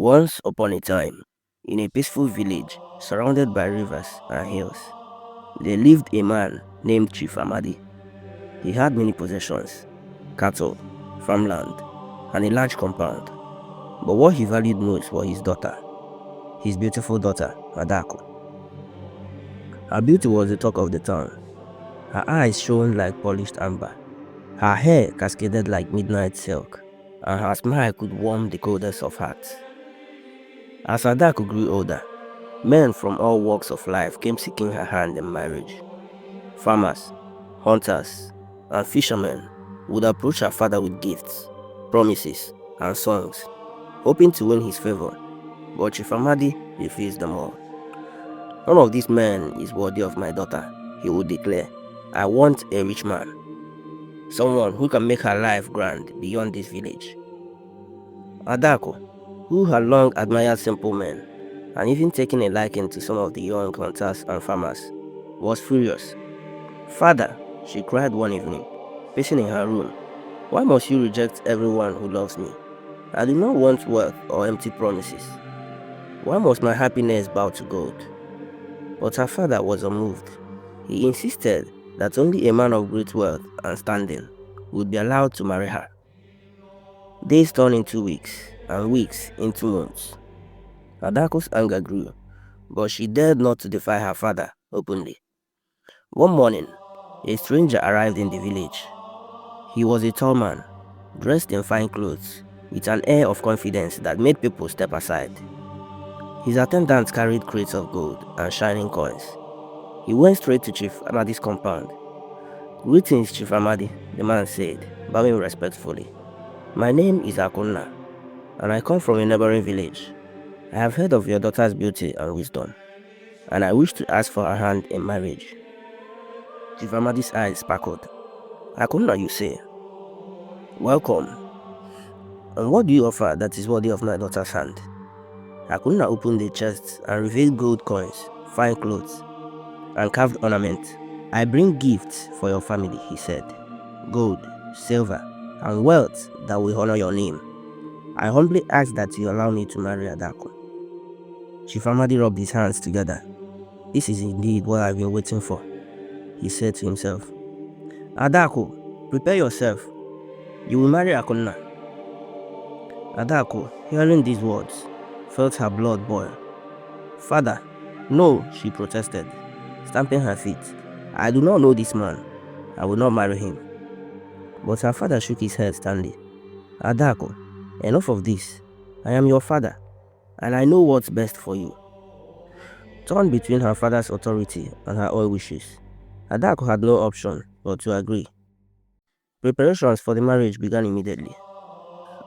Once upon a time, in a peaceful village surrounded by rivers and hills, there lived a man named Chief Amadi. He had many possessions: cattle, farmland, and a large compound. But what he valued most was his daughter, his beautiful daughter, Adako. Her beauty was the talk of the town. Her eyes shone like polished amber, her hair cascaded like midnight silk, and her smile could warm the coldest of hearts. As Adako grew older, men from all walks of life came seeking her hand in marriage. Farmers, hunters, and fishermen would approach her father with gifts, promises, and songs, hoping to win his favor, but Chief Amadi refused them all. None of these men is worthy of my daughter, he would declare. I want a rich man, someone who can make her life grand beyond this village. Adako, who had long admired simple men, and even taken a liking to some of the young hunters and farmers, was furious. Father, she cried one evening, pacing in her room, why must you reject everyone who loves me? I do not want wealth or empty promises. Why must my happiness bow to gold? But her father was unmoved. He insisted that only a man of great wealth and standing would be allowed to marry her. Days turned into weeks, and weeks into months. Adako's anger grew, but she dared not to defy her father openly. One morning, a stranger arrived in the village. He was a tall man, dressed in fine clothes, with an air of confidence that made people step aside. His attendants carried crates of gold and shining coins. He went straight to Chief Amadi's compound. Greetings, Chief Amadi, the man said, bowing respectfully. My name is Akunna, and I come from a neighboring village. I have heard of your daughter's beauty and wisdom, and I wish to ask for her hand in marriage. Chief Amadi's eyes sparkled. Akunna, you say? Welcome. And what do you offer that is worthy of my daughter's hand? Akunna opened the chest and revealed gold coins, fine clothes, and carved ornaments. I bring gifts for your family, he said. Gold, silver, and wealth that will honor your name. I humbly ask that you allow me to marry Adako. Chief Amadi rubbed his hands together. This is indeed what I've been waiting for, he said to himself. Adako, prepare yourself. You will marry Akunna. Adako, hearing these words, felt her blood boil. Father, no, she protested, stamping her feet. I do not know this man. I will not marry him. But her father shook his head sternly. Adako, enough of this. I am your father, and I know what's best for you. Torn between her father's authority and her own wishes, Adako had no option but to agree. Preparations for the marriage began immediately.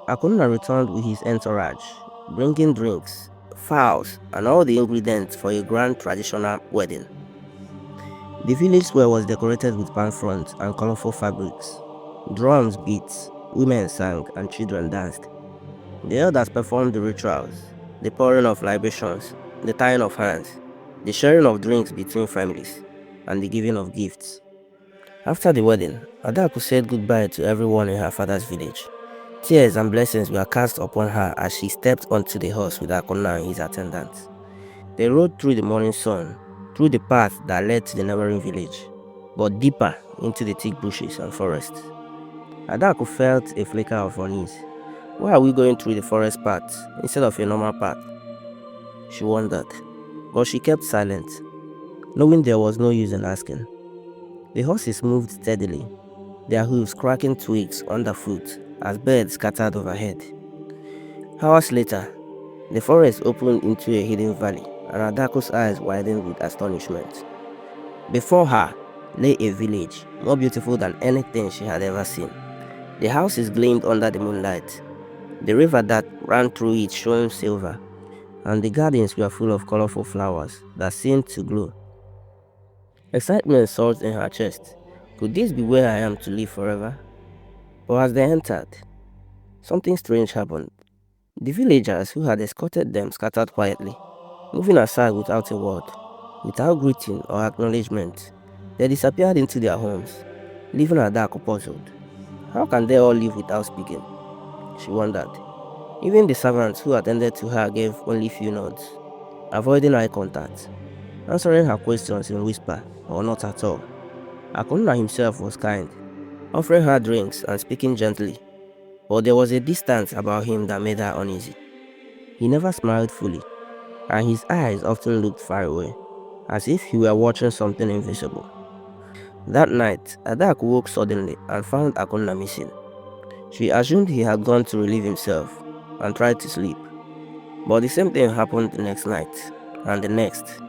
Akunna returned with his entourage, bringing drinks, fowls, and all the ingredients for a grand traditional wedding. The village square was decorated with palm fronds and colorful fabrics. Drums beat, women sang, and children danced. The elders performed the rituals, the pouring of libations, the tying of hands, the sharing of drinks between families, and the giving of gifts. After the wedding, Adaku said goodbye to everyone in her father's village. Tears and blessings were cast upon her as she stepped onto the horse with Akona and his attendants. They rode through the morning sun, through the path that led to the neighboring village, but deeper into the thick bushes and forests. Adaku felt a flicker of unease. Why are we going through the forest path instead of a normal path? She wondered, but she kept silent, knowing there was no use in asking. The horses moved steadily, their hooves cracking twigs underfoot as birds scattered overhead. Hours later, the forest opened into a hidden valley, and Adako's eyes widened with astonishment. Before her lay a village more beautiful than anything she had ever seen. The houses gleamed under the moonlight, the river that ran through it shone silver, and the gardens were full of colorful flowers that seemed to glow. Excitement surged in her chest. Could this be where I am to live forever? But as they entered, something strange happened. The villagers who had escorted them scattered quietly, moving aside without a word, without greeting or acknowledgement. They disappeared into their homes, leaving Adako puzzled. How can they all live without speaking? She wondered. Even the servants who attended to her gave only few nods, avoiding eye contact, answering her questions in whisper or not at all. Akunna himself was kind, offering her drinks and speaking gently, but there was a distance about him that made her uneasy. He never smiled fully, and his eyes often looked far away, as if he were watching something invisible. That night, Adak woke suddenly and found Akunna missing. She assumed he had gone to relieve himself and tried to sleep, but the same thing happened the next night, and the next.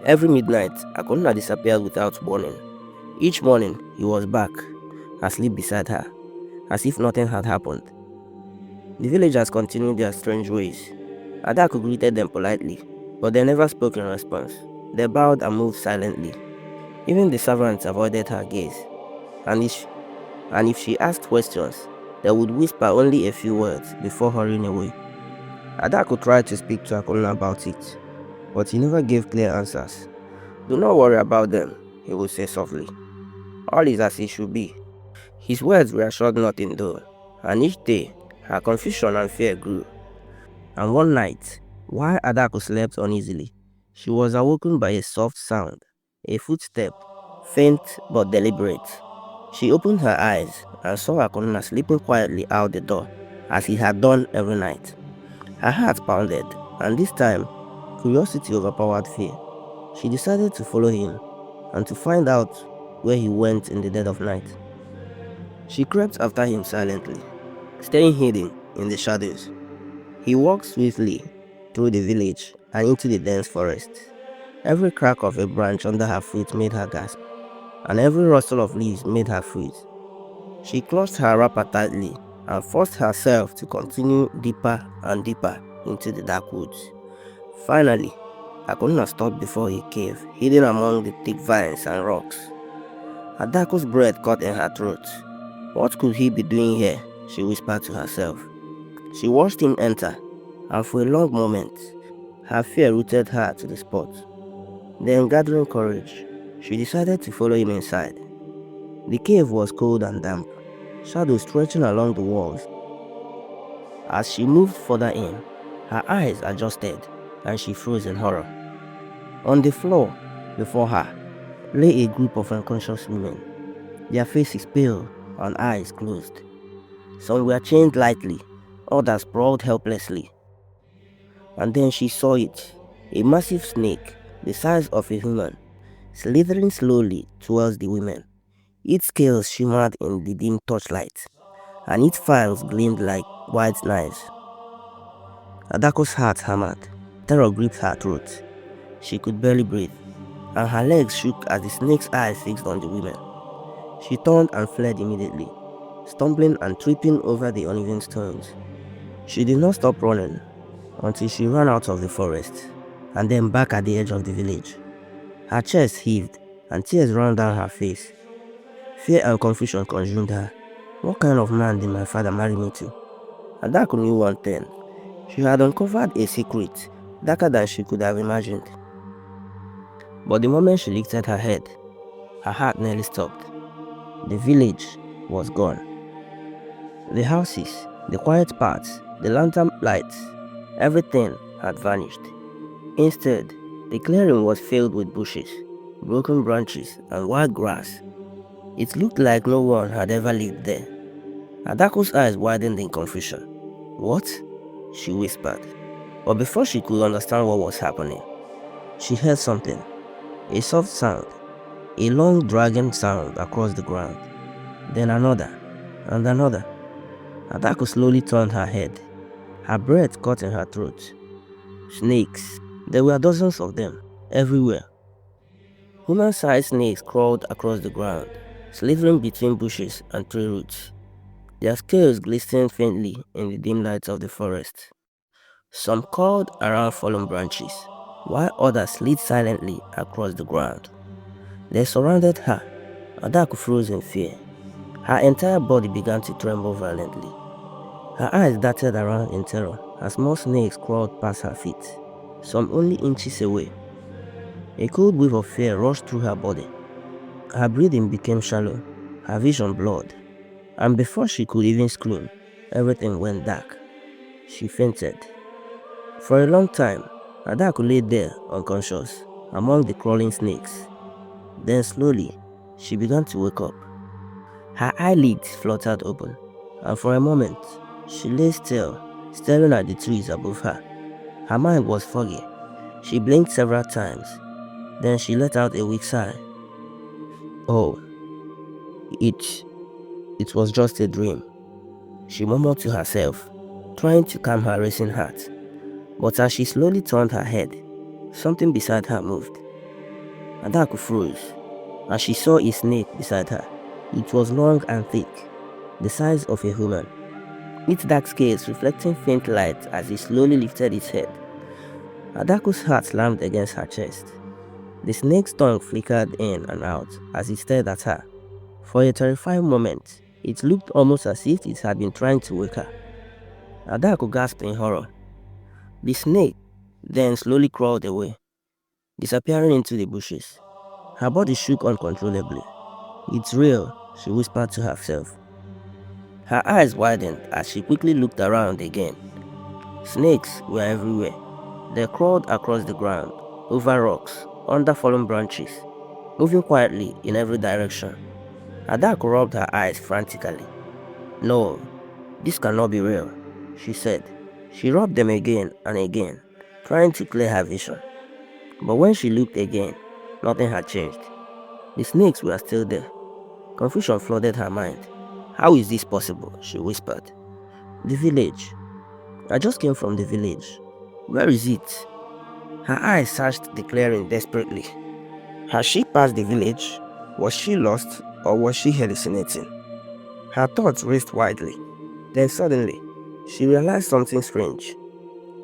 Every midnight, Akunna disappeared without warning. Each morning, he was back, asleep beside her, as if nothing had happened. The villagers continued their strange ways. Adaku greeted them politely, but they never spoke in response. They bowed and moved silently. Even the servants avoided her gaze, and if she asked questions, they would whisper only a few words before hurrying away. Adaku tried to speak to Akunna about it, but he never gave clear answers. "Do not worry about them," he would say softly. "All is as it should be." His words reassured nothing though, and each day her confusion and fear grew. And one night, while Adako slept uneasily, she was awoken by a soft sound, a footstep, faint but deliberate. She opened her eyes and saw Akonna sleeping quietly out the door, as he had done every night. Her heart pounded, and this time, curiosity overpowered fear. She decided to follow him and to find out where he went in the dead of night. She crept after him silently, staying hidden in the shadows. He walked swiftly through the village and into the dense forest. Every crack of a branch under her feet made her gasp, and every rustle of leaves made her freeze. She clutched her wrapper tightly and forced herself to continue deeper and deeper into the dark woods. Finally, Akuna stopped before a cave hidden among the thick vines and rocks. Adako's breath caught in her throat. What could he be doing here? She whispered to herself. She watched him enter, and for a long moment, her fear rooted her to the spot. Then, gathering courage, she decided to follow him inside. The cave was cold and damp, shadows stretching along the walls. As she moved further in, her eyes adjusted, and she froze in horror. On the floor before her lay a group of unconscious women, their faces pale and eyes closed. Some were chained lightly, others sprawled helplessly. And then she saw it, a massive snake, the size of a human, slithering slowly towards the women. Its scales shimmered in the dim torchlight, and its fangs gleamed like white knives. Adako's heart hammered. Terror gripped her throat. She could barely breathe, and her legs shook as the snake's eyes fixed on the women. She turned and fled immediately, stumbling and tripping over the uneven stones. She did not stop running until she ran out of the forest, and then back at the edge of the village. Her chest heaved, and tears ran down her face. Fear and confusion consumed her. What kind of man did my father marry me to? Adako knew one thing. She had uncovered a secret darker than she could have imagined. But the moment she lifted her head, her heart nearly stopped. The village was gone. The houses, the quiet paths, the lantern lights, everything had vanished. Instead, the clearing was filled with bushes, broken branches, and wild grass. It looked like no one had ever lived there. Adako's eyes widened in confusion. "What?" she whispered. But before she could understand what was happening, she heard something, a soft sound, a long dragging sound across the ground. Then another, and another. Adako slowly turned her head. Her breath caught in her throat. Snakes. There were dozens of them, everywhere. Human-sized snakes crawled across the ground, slithering between bushes and tree roots. Their scales glistened faintly in the dim light of the forest. Some curled around fallen branches, while others slid silently across the ground. They surrounded her. Adako froze in fear. Her entire body began to tremble violently. Her eyes darted around in terror as more snakes crawled past her feet, some only inches away. A cold wave of fear rushed through her body. Her breathing became shallow, her vision blurred, and before she could even scream, everything went dark. she fainted. For a long time, Adaku lay there unconscious among the crawling snakes. Then slowly, she began to wake up. Her eyelids fluttered open, and for a moment, she lay still, staring at the trees above her. Her mind was foggy. She blinked several times. Then she let out a weak sigh. Oh, it, it was just a dream, she murmured to herself, trying to calm her racing heart. But as she slowly turned her head, something beside her moved. Adaku froze, and she saw a snake beside her. It was long and thick, the size of a human, its dark scales reflecting faint light as it slowly lifted its head. Adaku's heart slammed against her chest. The snake's tongue flickered in and out as it stared at her. For a terrifying moment, it looked almost as if it had been trying to wake her. Adaku gasped in horror. The snake then slowly crawled away, disappearing into the bushes. Her body shook uncontrollably. "It's real," she whispered to herself. Her eyes widened as she quickly looked around again. Snakes were everywhere. They crawled across the ground, over rocks, under fallen branches, moving quietly in every direction. Adaku rubbed her eyes frantically. "No, this cannot be real," she said. She rubbed them again and again, trying to clear her vision. But when she looked again, nothing had changed. The snakes were still there. Confusion flooded her mind. "How is this possible?" she whispered. "The village. I just came from the village. Where is it?" Her eyes searched the clearing desperately. Had she passed the village? Was she lost, or was she hallucinating? Her thoughts raced wildly. Then suddenly, she realized something strange.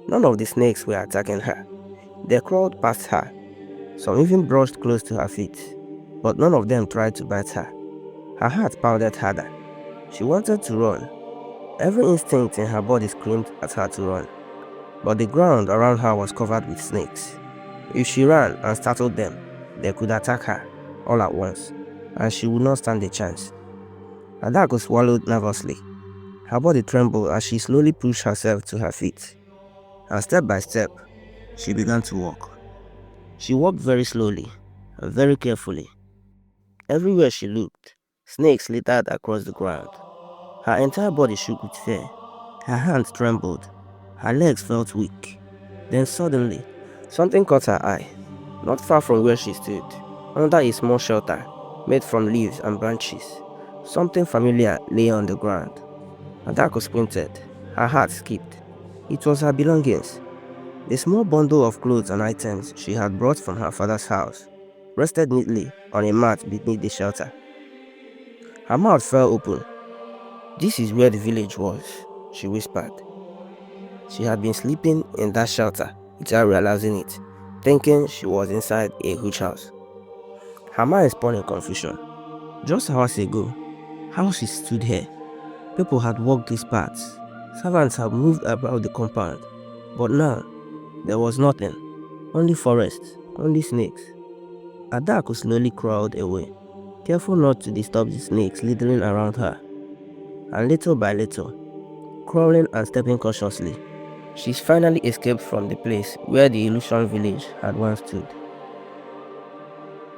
None of the snakes were attacking her. They crawled past her. Some even brushed close to her feet. But none of them tried to bite her. Her heart pounded harder. She wanted to run. Every instinct in her body screamed at her to run. But the ground around her was covered with snakes. If she ran and startled them, they could attack her all at once, and she would not stand a chance. Adako swallowed nervously. Her body trembled as she slowly pushed herself to her feet. And step by step, she began to walk. She walked very slowly and very carefully. Everywhere she looked, snakes littered across the ground. Her entire body shook with fear. Her hands trembled. Her legs felt weak. Then suddenly, something caught her eye. Not far from where she stood, under a small shelter made from leaves and branches, something familiar lay on the ground. Adako squinted. Her heart skipped. It was her belongings. A small bundle of clothes and items she had brought from her father's house rested neatly on a mat beneath the shelter. Her mouth fell open. "This is where the village was," she whispered. She had been sleeping in that shelter without realizing it, thinking she was inside a huge house. Her mind spun in confusion. Just hours ago, houses stood here. People had walked these paths. Servants had moved about the compound. But now, there was nothing. Only forest, only snakes. Adako slowly crawled away, careful not to disturb the snakes slithering around her. And little by little, crawling and stepping cautiously, she finally escaped from the place where the illusion village had once stood.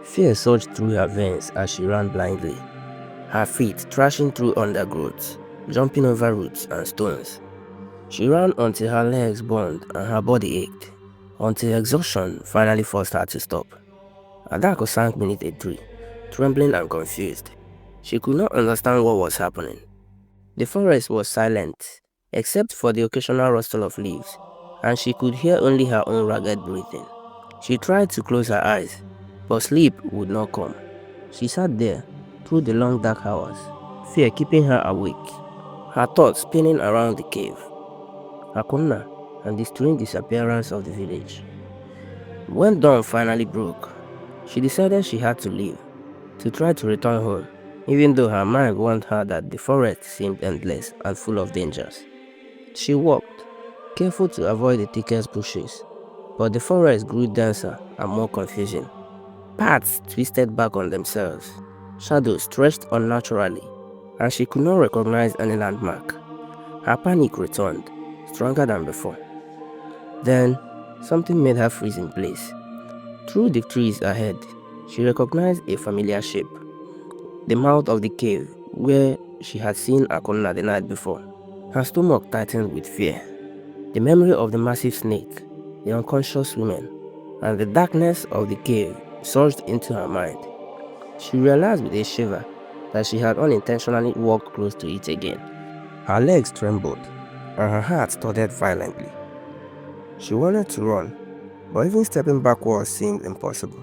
Fear surged through her veins as she ran blindly, her feet thrashing through undergrowth, jumping over roots and stones. She ran until her legs burned and her body ached, until exhaustion finally forced her to stop. Adako sank beneath a tree, trembling and confused. She could not understand what was happening. The forest was silent, except for the occasional rustle of leaves, and she could hear only her own ragged breathing. She tried to close her eyes, but sleep would not come. She sat there through the long dark hours, fear keeping her awake, her thoughts spinning around the cave, Hakuna, and the strange disappearance of the village. When dawn finally broke, she decided she had to leave, to try to return home, even though her mind warned her that the forest seemed endless and full of dangers. She walked, careful to avoid the thickest bushes, but the forest grew denser and more confusing. Paths twisted back on themselves, shadows stretched unnaturally, and she could not recognize any landmark. Her panic returned. stronger than before. Then, something made her freeze in place. Through the trees ahead, she recognized a familiar shape, the mouth of the cave where she had seen Akonna the night before. Her stomach tightened with fear. The memory of the massive snake, the unconscious women, and the darkness of the cave surged into her mind. She realized with a shiver that she had unintentionally walked close to it again. Her legs trembled, and her heart stuttered violently. She wanted to run, but even stepping backwards seemed impossible.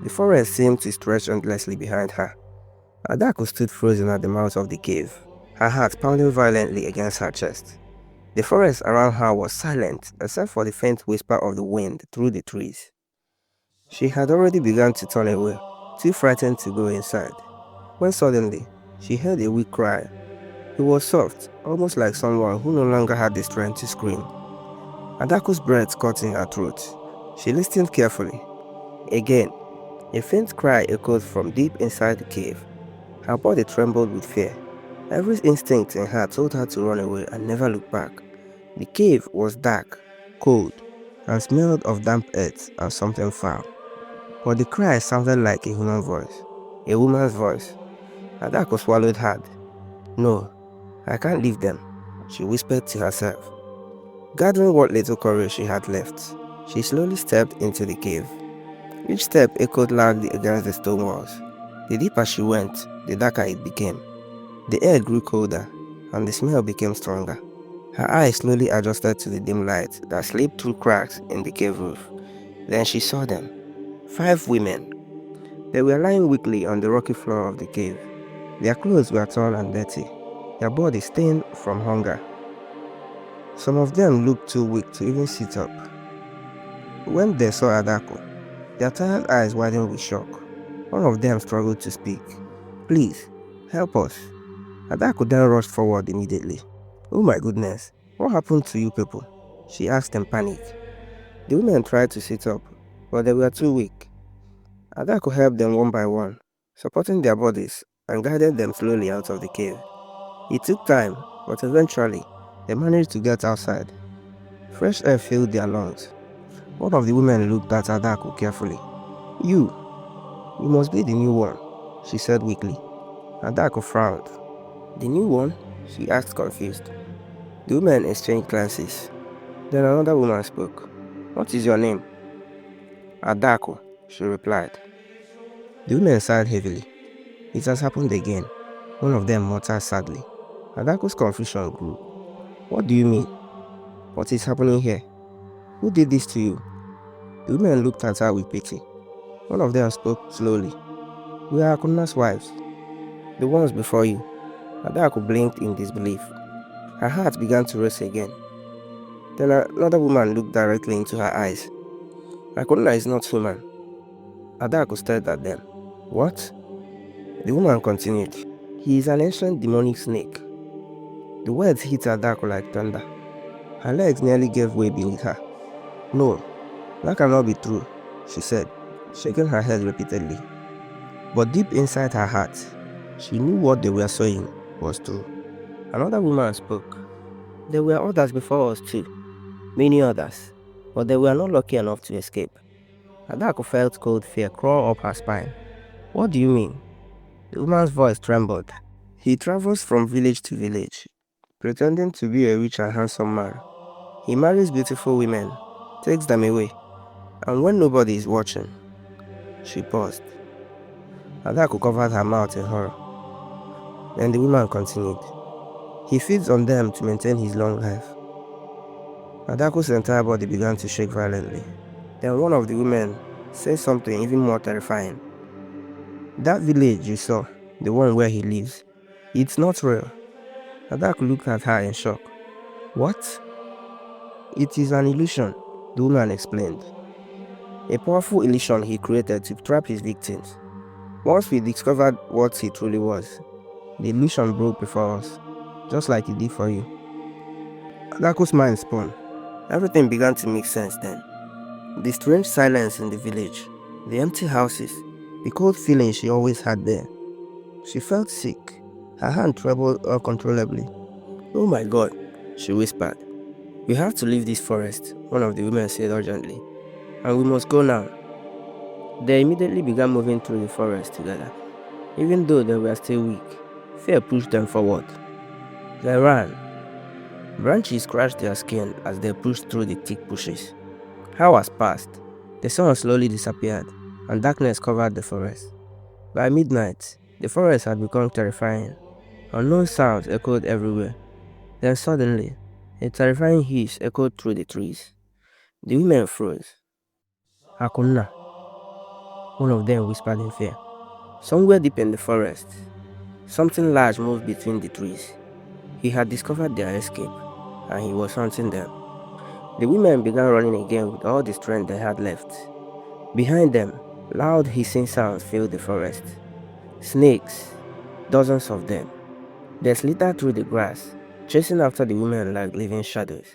The forest seemed to stretch endlessly behind her. Adako stood frozen at the mouth of the cave, her heart pounding violently against her chest. The forest around her was silent except for the faint whisper of the wind through the trees. She had already begun to turn away, too frightened to go inside, when suddenly she heard a weak cry. It was soft, almost like someone who no longer had the strength to scream. Adako's breath caught in her throat. She listened carefully. Again, a faint cry echoed from deep inside the cave. Her body trembled with fear. Every instinct in her told her to run away and never look back. The cave was dark, cold, and smelled of damp earth and something foul. But the cry sounded like a human voice, a woman's voice. Adako swallowed hard. No, I can't leave them, she whispered to herself. Gathering what little courage she had left, she slowly stepped into the cave. Each step echoed loudly against the stone walls. The deeper she went, the darker it became. The air grew colder, and the smell became stronger. Her eyes slowly adjusted to the dim light that slipped through cracks in the cave roof. Then she saw them. 5 women. They were lying weakly on the rocky floor of the cave. Their clothes were torn and dirty, their bodies stained from hunger. Some of them looked too weak to even sit up. When they saw Adako, their tired eyes widened with shock. One of them struggled to speak. Please, help us. Adako then rushed forward immediately. Oh my goodness, what happened to you people? She asked in panic. The women tried to sit up, but they were too weak. Adako helped them one by one, supporting their bodies and guided them slowly out of the cave. It took time, but eventually, they managed to get outside. Fresh air filled their lungs. One of the women looked at Adako carefully. You must be the new one, she said weakly. Adako frowned. The new one? She asked confused. The women exchanged glances. Then another woman spoke. What is your name? Adako, she replied. The women sighed heavily. It has happened again, one of them muttered sadly. Adako's confusion grew. What do you mean? What is happening here? Who did this to you? The women looked at her with pity. One of them spoke slowly. We are Akunna's wives, the ones before you. Adako blinked in disbelief. Her heart began to race again. Then another woman looked directly into her eyes. Akunna is not human. Adako stared at them. What? The woman continued. He is an ancient demonic snake. The words hit Adako like thunder. Her legs nearly gave way beneath her. No, that cannot be true, she said, shaking her head repeatedly. But deep inside her heart, she knew what they were saying was true. Another woman spoke. There were others before us too, many others, but they were not lucky enough to escape. Adako felt cold fear crawl up her spine. What do you mean? The woman's voice trembled. He travels from village to village, pretending to be a rich and handsome man. He marries beautiful women, takes them away, and when nobody is watching, she paused. Adako covered her mouth in horror. Then the woman continued. He feeds on them to maintain his long life. Adako's entire body began to shake violently. Then one of the women said something even more terrifying. That village you saw, the one where he lives, it's not real. Adako looked at her in shock. What? It is an illusion, the woman explained. A powerful illusion he created to trap his victims. Once we discovered what he truly was, the illusion broke before us, just like it did for you. Adako's mind spun. Everything began to make sense then. The strange silence in the village, the empty houses, the cold feeling she always had there. She felt sick. Her hand trembled uncontrollably. Oh my God, she whispered. "We have to leave this forest," one of the women said urgently, "and we must go now." They immediately began moving through the forest together. Even though they were still weak, fear pushed them forward. They ran. Branches scratched their skin as they pushed through the thick bushes. Hours passed. The sun slowly disappeared, and darkness covered the forest. By midnight, the forest had become terrifying. Unknown sounds echoed everywhere. Then suddenly, a terrifying hiss echoed through the trees. The women froze. "Hakuna," one of them whispered in fear. Somewhere deep in the forest, something large moved between the trees. He had discovered their escape, and he was hunting them. The women began running again with all the strength they had left. Behind them, loud hissing sounds filled the forest. Snakes, dozens of them. They slithered through the grass, chasing after the women like living shadows.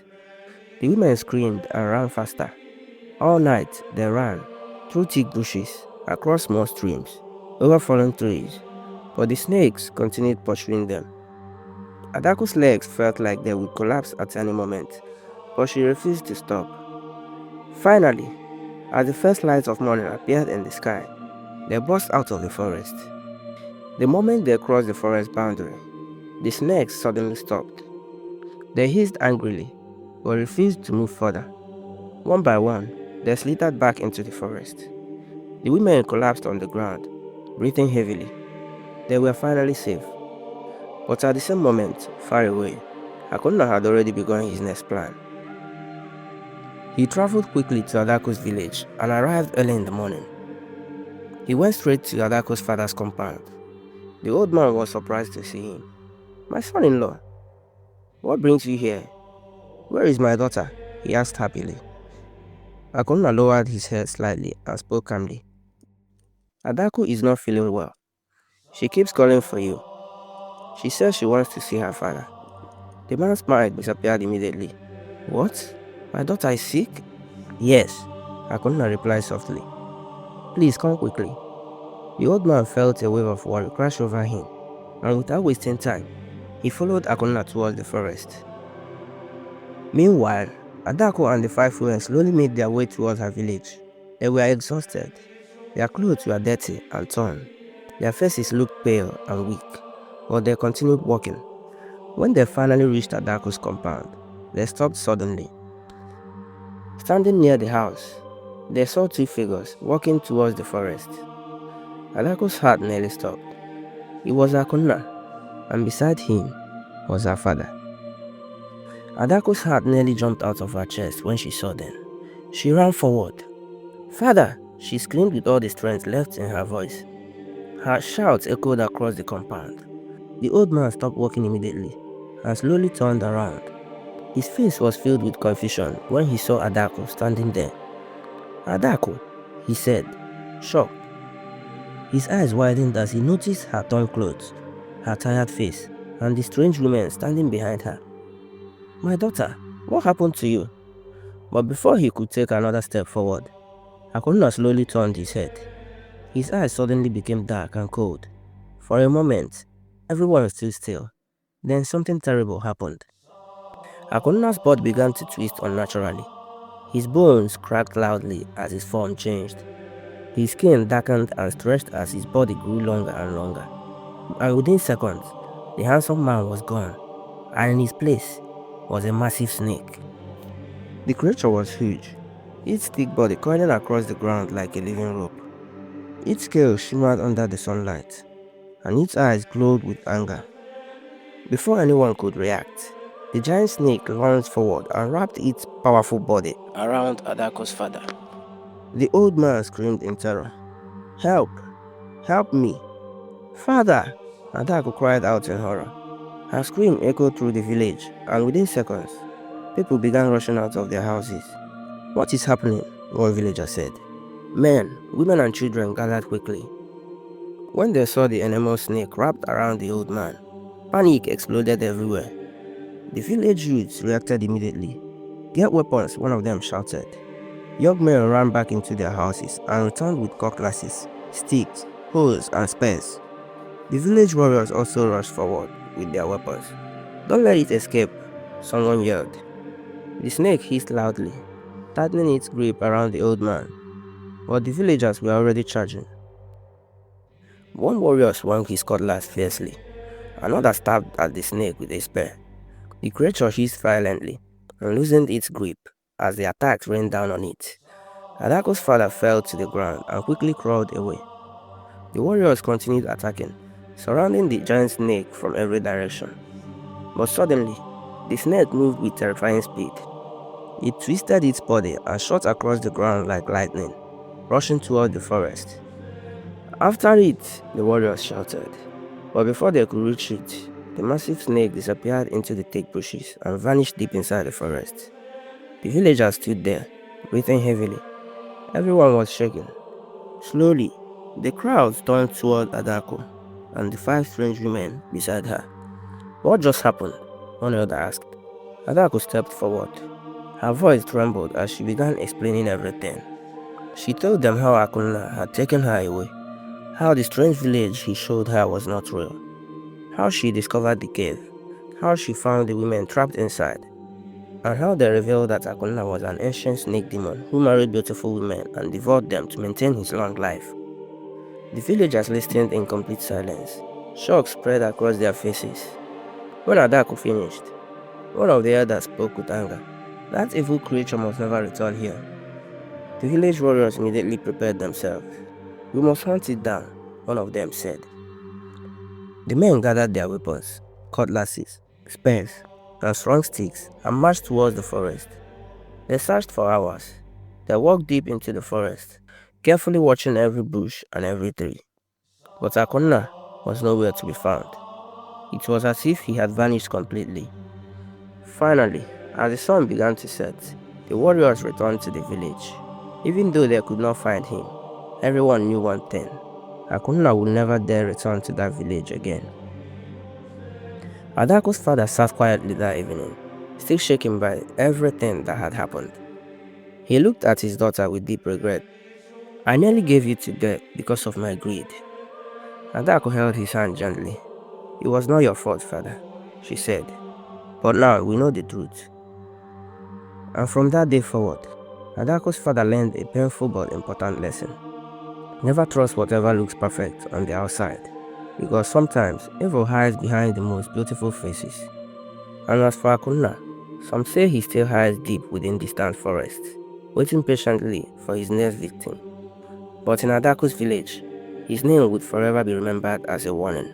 The women screamed and ran faster. All night they ran, through thick bushes, across small streams, over fallen trees, but the snakes continued pursuing them. Adaku's legs felt like they would collapse at any moment, but she refused to stop. Finally, as the first light of morning appeared in the sky, they burst out of the forest. The moment they crossed the forest boundary, the snakes suddenly stopped. They hissed angrily, but refused to move further. One by one, they slithered back into the forest. The women collapsed on the ground, breathing heavily. They were finally safe. But at the same moment, far away, Hakuna had already begun his next plan. He traveled quickly to Adako's village and arrived early in the morning. He went straight to Adako's father's compound. The old man was surprised to see him. "My son-in-law, what brings you here? Where is my daughter?" he asked happily. Hakuna lowered his head slightly and spoke calmly. "Adako is not feeling well. She keeps calling for you. She says she wants to see her father." The man's smile disappeared immediately. "What? My daughter is sick?" "Yes," Hakuna replied softly. "Please come quickly." The old man felt a wave of worry crash over him, and without wasting time, he followed Hakuna towards the forest. Meanwhile, Adako and the five women slowly made their way towards her village. They were exhausted. Their clothes were dirty and torn. Their faces looked pale and weak, but they continued walking. When they finally reached Adako's compound, they stopped suddenly. Standing near the house, they saw two figures walking towards the forest. Adako's heart nearly stopped. It was Akuna, and beside him was her father. Adako's heart nearly jumped out of her chest when she saw them. She ran forward. "Father!" she screamed with all the strength left in her voice. Her shouts echoed across the compound. The old man stopped walking immediately and slowly turned around. His face was filled with confusion when he saw Adako standing there. "Adako," he said, shocked. His eyes widened as he noticed her torn clothes, her tired face, and the strange woman standing behind her. "My daughter, what happened to you?" But before he could take another step forward, Akuna slowly turned his head. His eyes suddenly became dark and cold. For a moment, everyone stood still. Then something terrible happened. Akuna's body began to twist unnaturally. His bones cracked loudly as his form changed. His skin darkened and stretched as his body grew longer and longer. And within seconds, the handsome man was gone, and in his place was a massive snake. The creature was huge, its thick body coiling across the ground like a living rope. Its scales shimmered under the sunlight, and its eyes glowed with anger. Before anyone could react, the giant snake lunged forward and wrapped its powerful body around Adako's father. The old man screamed in terror. "Help! Help me! Father!" Adako cried out in horror. Her scream echoed through the village, and within seconds, people began rushing out of their houses. "What is happening?" one villager said. Men, women, and children gathered quickly. When they saw the enormous snake wrapped around the old man, panic exploded everywhere. The village youths reacted immediately. "Get weapons," one of them shouted. Young men ran back into their houses and returned with cutlasses, sticks, hoes, and spears. The village warriors also rushed forward with their weapons. "Don't let it escape," someone yelled. The snake hissed loudly, tightening its grip around the old man, but the villagers were already charging. One warrior swung his cutlass fiercely. Another stabbed at the snake with a spear. The creature hissed violently and loosened its grip as the attacks rained down on it. Adako's father fell to the ground and quickly crawled away. The warriors continued attacking, surrounding the giant snake from every direction. But suddenly, the snake moved with terrifying speed. It twisted its body and shot across the ground like lightning, rushing toward the forest. After it, the warriors shouted. But before they could reach it, the massive snake disappeared into the thick bushes and vanished deep inside the forest. The villagers stood there, breathing heavily. Everyone was shaking. Slowly, the crowd turned toward Adako and the five strange women beside her. What just happened? One elder asked. Adako stepped forward. Her voice trembled as she began explaining everything. She told them how Akunna had taken her away, how the strange village he showed her was not real, how she discovered the cave, how she found the women trapped inside, and how they revealed that Akunna was an ancient snake demon who married beautiful women and devoured them to maintain his long life. The villagers listened in complete silence. Shock spread across their faces. When Adako finished, one of the elders spoke with anger. That evil creature must never return here. The village warriors immediately prepared themselves. We must hunt it down, one of them said. The men gathered their weapons, cutlasses, spears, and strong sticks, and marched towards the forest. They searched for hours. They walked deep into the forest, carefully watching every bush and every tree. But Akonna was nowhere to be found. It was as if he had vanished completely. Finally, as the sun began to set, the warriors returned to the village. Even though they could not find him, everyone knew one thing. Akuna would never dare return to that village again. Adako's father sat quietly that evening, still shaken by everything that had happened. He looked at his daughter with deep regret. I nearly gave you to death because of my greed. Adako held his hand gently. It was not your fault, father, she said. But now we know the truth. And from that day forward, Adako's father learned a painful but important lesson. Never trust whatever looks perfect on the outside, because sometimes evil hides behind the most beautiful faces. And as for Akunna, some say he still hides deep within distant forests, waiting patiently for his next victim. But in Adako's village, his name would forever be remembered as a warning.